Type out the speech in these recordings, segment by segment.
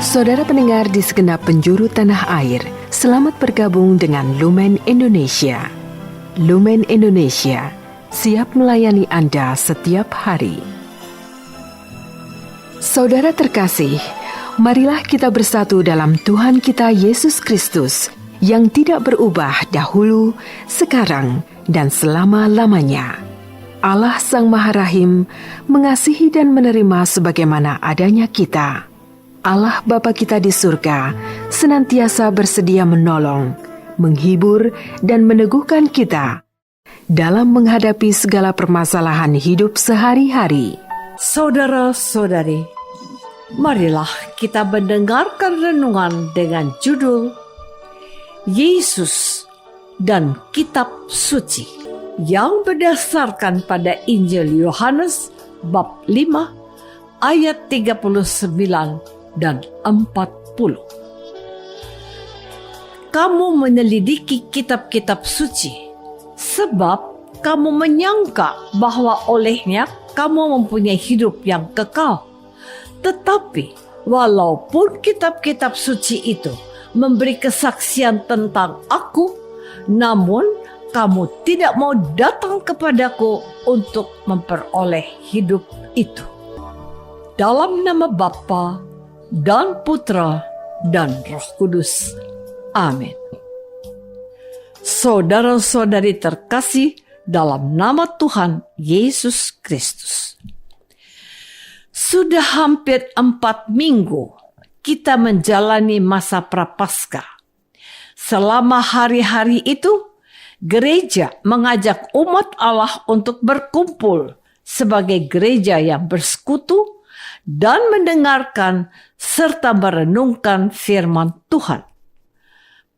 Saudara pendengar di segenap penjuru tanah air, selamat bergabung dengan Lumen Indonesia. Lumen Indonesia, siap melayani Anda setiap hari. Saudara terkasih, marilah kita bersatu dalam Tuhan kita Yesus Kristus yang tidak berubah dahulu, sekarang, dan selama-lamanya. Allah Sang Maha Rahim mengasihi dan menerima sebagaimana adanya kita. Allah Bapa kita di surga senantiasa bersedia menolong, menghibur, dan meneguhkan kita dalam menghadapi segala permasalahan hidup sehari-hari. Saudara-saudari, marilah kita mendengarkan renungan dengan judul Yesus dan Kitab Suci yang berdasarkan pada Injil Yohanes bab 5 ayat 39 dan 40. Kamu menyelidiki kitab-kitab suci, sebab kamu menyangka bahwa olehnya kamu mempunyai hidup yang kekal. Tetapi, walaupun kitab-kitab suci itu memberi kesaksian tentang Aku, namun kamu tidak mau datang kepadaku untuk memperoleh hidup itu. Dalam nama Bapa dan Putra dan Roh Kudus. Amin. Saudara-saudari terkasih dalam nama Tuhan Yesus Kristus. Sudah hampir 4 minggu kita menjalani masa Prapaskah. Selama hari-hari itu, gereja mengajak umat Allah untuk berkumpul sebagai gereja yang bersekutu dan mendengarkan serta merenungkan firman Tuhan.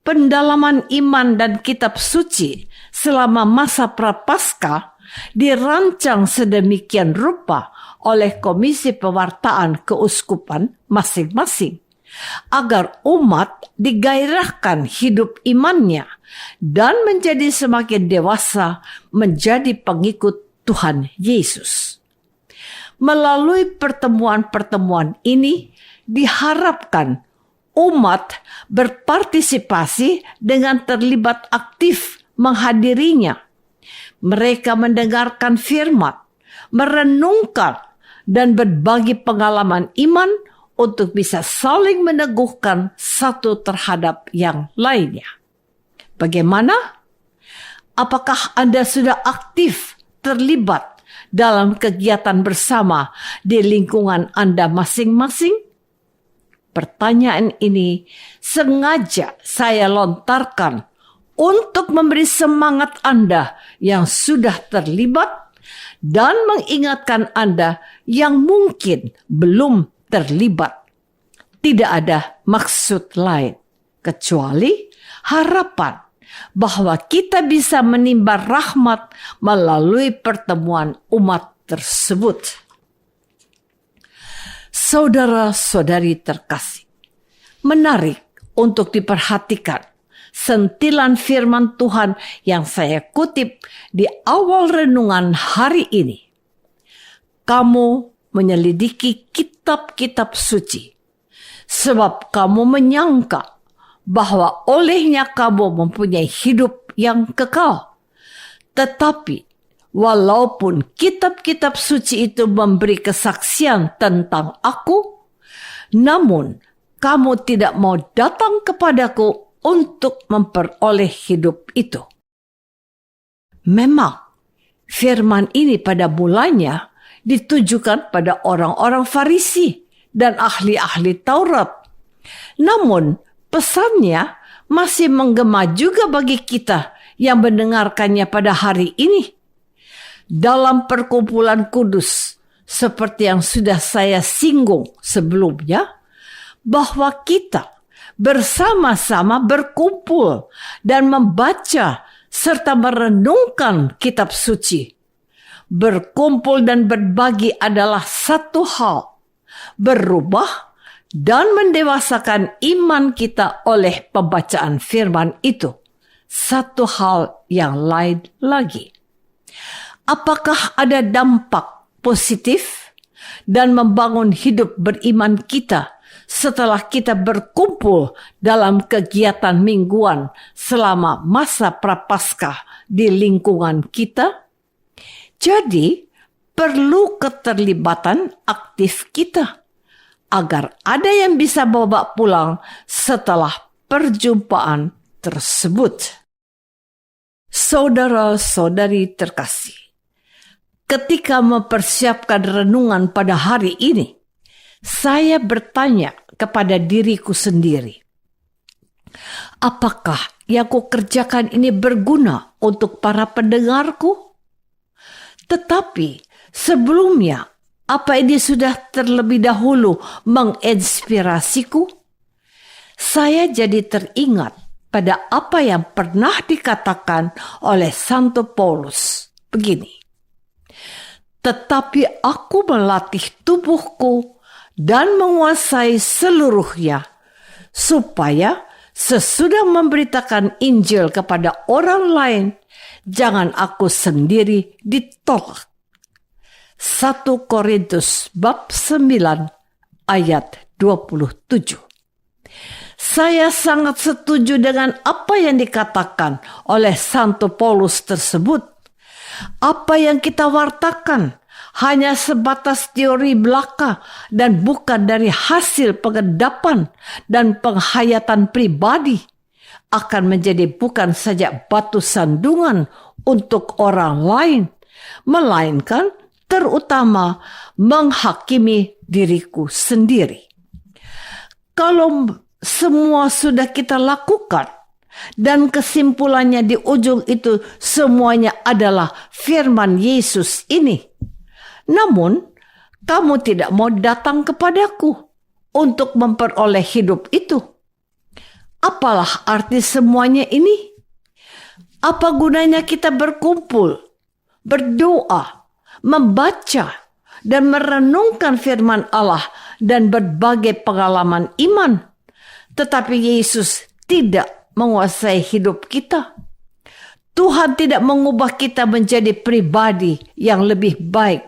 Pendalaman iman dan kitab suci selama masa Prapaskah dirancang sedemikian rupa oleh Komisi Pewartaan Keuskupan masing-masing, agar umat digairahkan hidup imannya dan menjadi semakin dewasa menjadi pengikut Tuhan Yesus. Melalui pertemuan-pertemuan ini diharapkan umat berpartisipasi dengan terlibat aktif menghadirinya. Mereka mendengarkan firman, merenungkan, dan berbagi pengalaman iman untuk bisa saling meneguhkan satu terhadap yang lainnya. Bagaimana? Apakah Anda sudah aktif terlibat dalam kegiatan bersama di lingkungan Anda masing-masing? Pertanyaan ini sengaja saya lontarkan untuk memberi semangat Anda yang sudah terlibat dan mengingatkan Anda yang mungkin belum terlibat. Tidak ada maksud lain kecuali harapan bahwa kita bisa menimba rahmat melalui pertemuan umat tersebut. Saudara-saudari terkasih, menarik untuk diperhatikan sentilan firman Tuhan yang saya kutip di awal renungan hari ini. Kamu menyelidiki kitab-kitab suci, sebab kamu menyangka bahwa olehnya kamu mempunyai hidup yang kekal. Tetapi, walaupun kitab-kitab suci itu memberi kesaksian tentang Aku, namun kamu tidak mau datang kepadaku untuk memperoleh hidup itu. Memang, firman ini pada mulanya ditujukan pada orang-orang Farisi dan ahli-ahli Taurat. Namun, pesannya masih menggema juga bagi kita yang mendengarkannya pada hari ini. Dalam perkumpulan kudus, seperti yang sudah saya singgung sebelumnya, bahwa kita bersama-sama berkumpul dan membaca serta merenungkan kitab suci. Berkumpul dan berbagi adalah satu hal. Berubah dan mendewasakan iman kita oleh pembacaan firman itu, satu hal yang lain lagi. Apakah ada dampak positif dan membangun hidup beriman kita setelah kita berkumpul dalam kegiatan mingguan selama masa Prapaskah di lingkungan kita? Jadi, perlu keterlibatan aktif kita agar ada yang bisa bawa pulang setelah perjumpaan tersebut. Saudara-saudari terkasih, ketika mempersiapkan renungan pada hari ini, saya bertanya kepada diriku sendiri, apakah yang kukerjakan ini berguna untuk para pendengarku? Tetapi sebelumnya, apa ini sudah terlebih dahulu menginspirasiku? Saya jadi teringat pada apa yang pernah dikatakan oleh Santo Paulus. Begini, tetapi aku melatih tubuhku dan menguasai seluruhnya, supaya sesudah memberitakan Injil kepada orang lain, jangan aku sendiri ditolak. 1 Korintus bab 9 ayat 27. Saya sangat setuju dengan apa yang dikatakan oleh Santo Paulus tersebut. Apa yang kita wartakan hanya sebatas teori belaka dan bukan dari hasil pengendapan dan penghayatan pribadi, akan menjadi bukan saja batu sandungan untuk orang lain, melainkan terutama menghakimi diriku sendiri. Kalau semua sudah kita lakukan dan kesimpulannya di ujung itu semuanya adalah firman Yesus ini, namun kamu tidak mau datang kepadaku untuk memperoleh hidup itu, apalah arti semuanya ini? Apa gunanya kita berkumpul, berdoa, membaca, dan merenungkan firman Allah dan berbagai pengalaman iman, tetapi Yesus tidak menguasai hidup kita? Tuhan tidak mengubah kita menjadi pribadi yang lebih baik,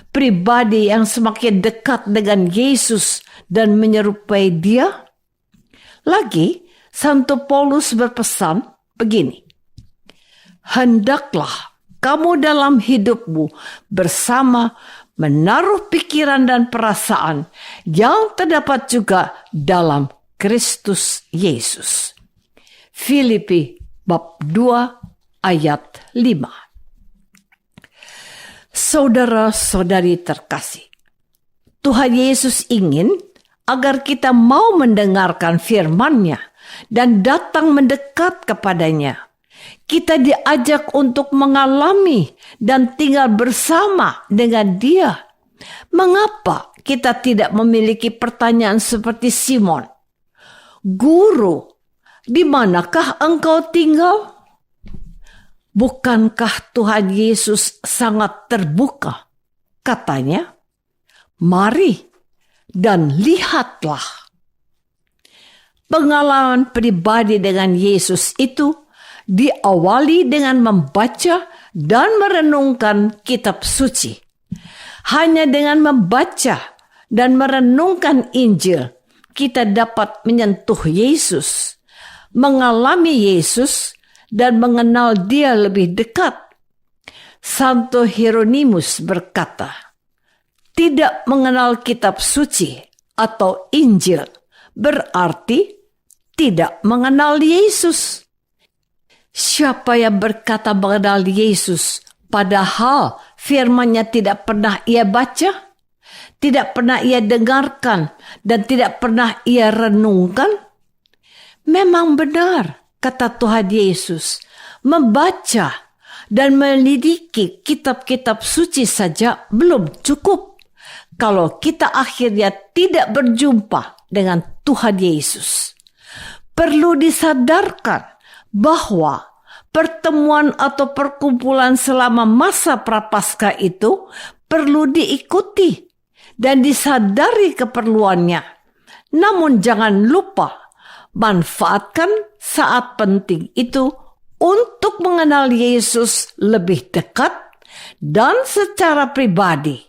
pribadi yang semakin dekat dengan Yesus dan menyerupai Dia? Lagi, Santo Paulus berpesan begini, hendaklah kamu dalam hidupmu bersama menaruh pikiran dan perasaan yang terdapat juga dalam Kristus Yesus. Filipi bab 2 ayat 5. Saudara-saudari terkasih, Tuhan Yesus ingin agar kita mau mendengarkan firman-Nya dan datang mendekat kepadanya. Kita diajak untuk mengalami dan tinggal bersama dengan Dia. Mengapa kita tidak memiliki pertanyaan seperti Simon? Guru, di manakah engkau tinggal? Bukankah Tuhan Yesus sangat terbuka? Katanya, mari dan lihatlah. Pengalaman pribadi dengan Yesus itu diawali dengan membaca dan merenungkan kitab suci. Hanya dengan membaca dan merenungkan Injil, kita dapat menyentuh Yesus, mengalami Yesus, dan mengenal Dia lebih dekat. Santo Hieronymus berkata, tidak mengenal kitab suci atau Injil berarti tidak mengenal Yesus. Siapa yang berkata mengenal Yesus padahal firman-Nya tidak pernah ia baca, tidak pernah ia dengarkan, dan tidak pernah ia renungkan? Memang benar, kata Tuhan Yesus, membaca dan melidiki kitab-kitab suci saja belum cukup kalau kita akhirnya tidak berjumpa dengan Tuhan Yesus. Perlu disadarkan bahwa pertemuan atau perkumpulan selama masa Prapaskah itu perlu diikuti dan disadari keperluannya. Namun jangan lupa, manfaatkan saat penting itu untuk mengenal Yesus lebih dekat dan secara pribadi.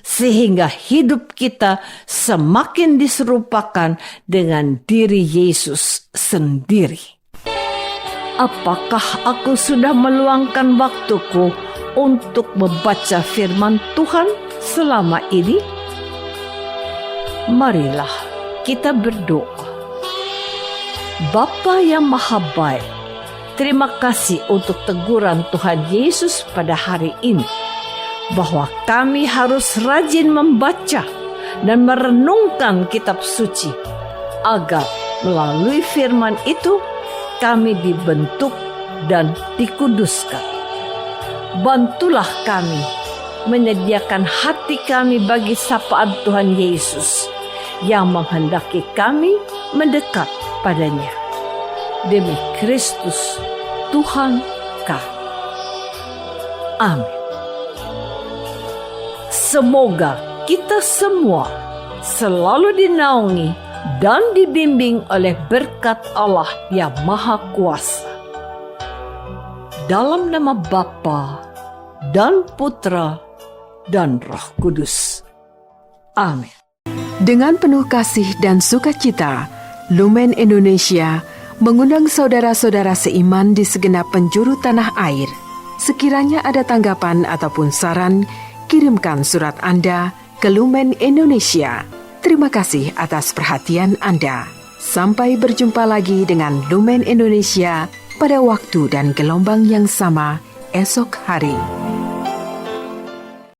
sehingga hidup kita semakin diserupakan dengan diri Yesus sendiri. Apakah aku sudah meluangkan waktuku untuk membaca firman Tuhan selama ini? Marilah kita berdoa. Bapa yang Maha Baik, terima kasih untuk teguran Tuhan Yesus pada hari ini, bahwa kami harus rajin membaca dan merenungkan kitab suci, agar melalui firman itu kami dibentuk dan dikuduskan. Bantulah kami menyediakan hati kami bagi sapaan Tuhan Yesus yang menghendaki kami mendekat padanya. Demi Kristus Tuhan kami. Amin. Semoga kita semua selalu dinaungi dan dibimbing oleh berkat Allah yang Maha Kuasa. Dalam nama Bapa dan Putra dan Roh Kudus. Amin. Dengan penuh kasih dan sukacita, Lumen Indonesia mengundang saudara-saudara seiman di segenap penjuru tanah air. Sekiranya ada tanggapan ataupun saran, kirimkan surat Anda ke Lumen Indonesia. Terima kasih atas perhatian Anda. Sampai berjumpa lagi dengan Lumen Indonesia pada waktu dan gelombang yang sama esok hari.